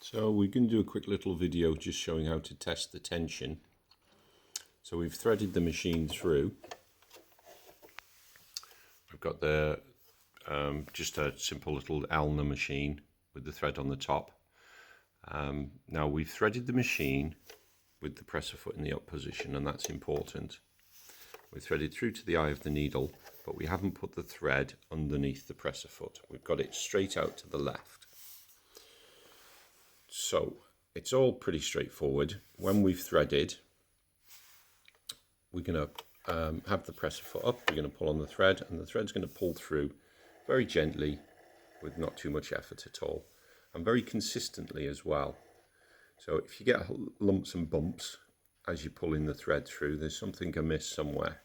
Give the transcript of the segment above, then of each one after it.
So we can do a quick little video just showing how to test the tension. So we've threaded the machine through. I've got the just a simple little Elna machine with the thread on the top. Now we've threaded the machine with the presser foot in the up position, and that's important. We've threaded through to the eye of the needle, but we haven't put the thread underneath the presser foot. We've got it straight out to the left. So it's all pretty straightforward. When we've threaded, we're going to have the presser foot up, we're going to pull on the thread, and the thread's going to pull through very gently with not too much effort at all, and very consistently as well. So if you get lumps and bumps as you're pulling the thread through, there's something amiss somewhere.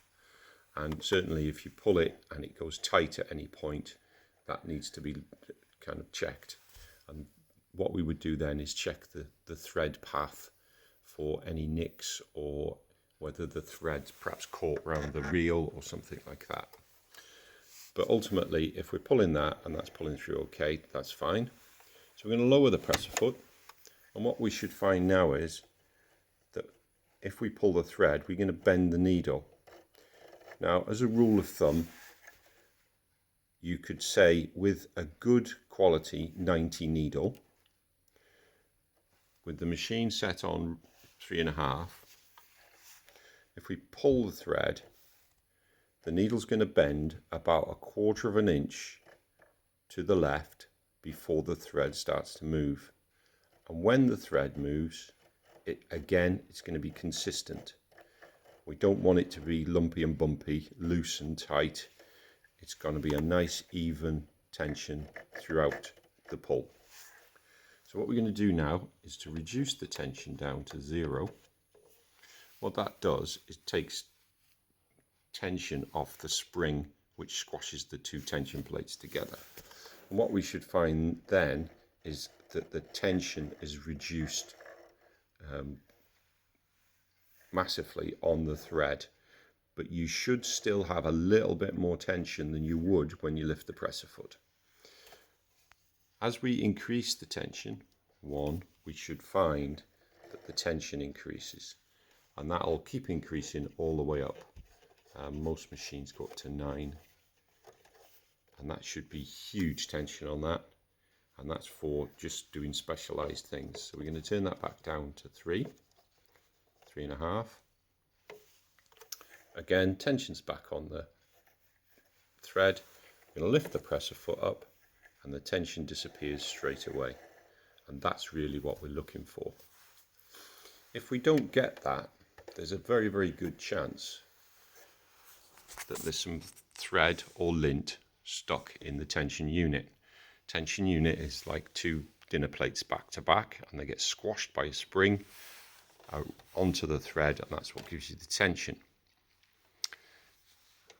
And certainly if you pull it and it goes tight at any point, that needs to be kind of checked. And what we would do then is check the thread path for any nicks, or whether the thread's perhaps caught around the reel or something like that. But ultimately, if we're pulling that and that's pulling through okay, that's fine. So we're going to lower the presser foot, and what we should find now is that if we pull the thread, we're going to bend the needle. Now, as a rule of thumb, you could say with a good quality 90 needle, with the machine set on 3.5, if we pull the thread, the needle's going to bend about 1/4 of an inch to the left before the thread starts to move. And when the thread moves, it's going to be consistent. We don't want it to be lumpy and bumpy, loose and tight. It's going to be a nice even tension throughout the pull. So what we're going to do now is to reduce the tension down to 0. What that does is takes tension off the spring, which squashes the two tension plates together. And what we should find then is that the tension is reduced massively on the thread, but you should still have a little bit more tension than you would when you lift the presser foot. As we increase the tension, we should find that the tension increases, and that'll keep increasing all the way up. Most machines go up to 9, and that should be huge tension on that, and that's for just doing specialized things. So we're going to turn that back down to 3.5. Again, tension's back on the thread. I'm going to lift the presser foot up, and the tension disappears straight away. And that's really what we're looking for. If we don't get that, there's a very, very good chance that there's some thread or lint stuck in the tension unit. Tension unit is like 2 dinner plates back to back, and they get squashed by a spring onto the thread, and that's what gives you the tension.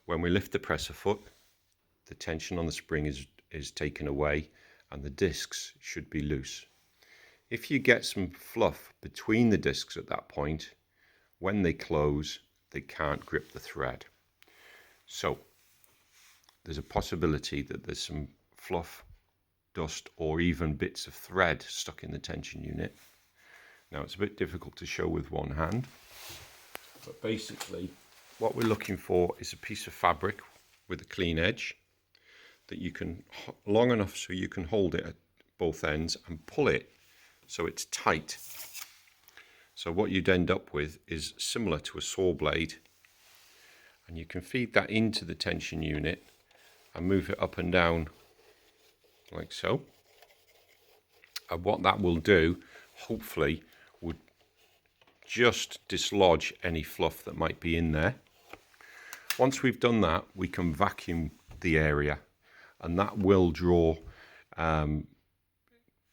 When we lift the presser foot, the tension on the spring is taken away, and the discs should be loose. If you get some fluff between the discs at that point, when they close, they can't grip the thread. So there's a possibility that there's some fluff, dust, or even bits of thread stuck in the tension unit. Now, it's a bit difficult to show with one hand, but basically what we're looking for is a piece of fabric with a clean edge that you can, long enough so you can hold it at both ends and pull it so it's tight. So what you'd end up with is similar to a saw blade, and you can feed that into the tension unit and move it up and down like so. And what that will do, hopefully, would just dislodge any fluff that might be in there. Once we've done that, we can vacuum the area, and that will draw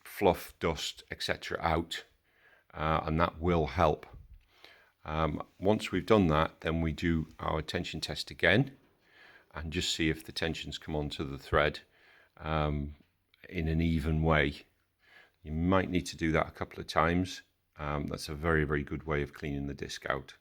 fluff, dust, etc. out, and that will help. Once we've done that, then we do our tension test again and just see if the tensions come onto the thread in an even way. You might need to do that a couple of times. That's a very, very good way of cleaning the disc out.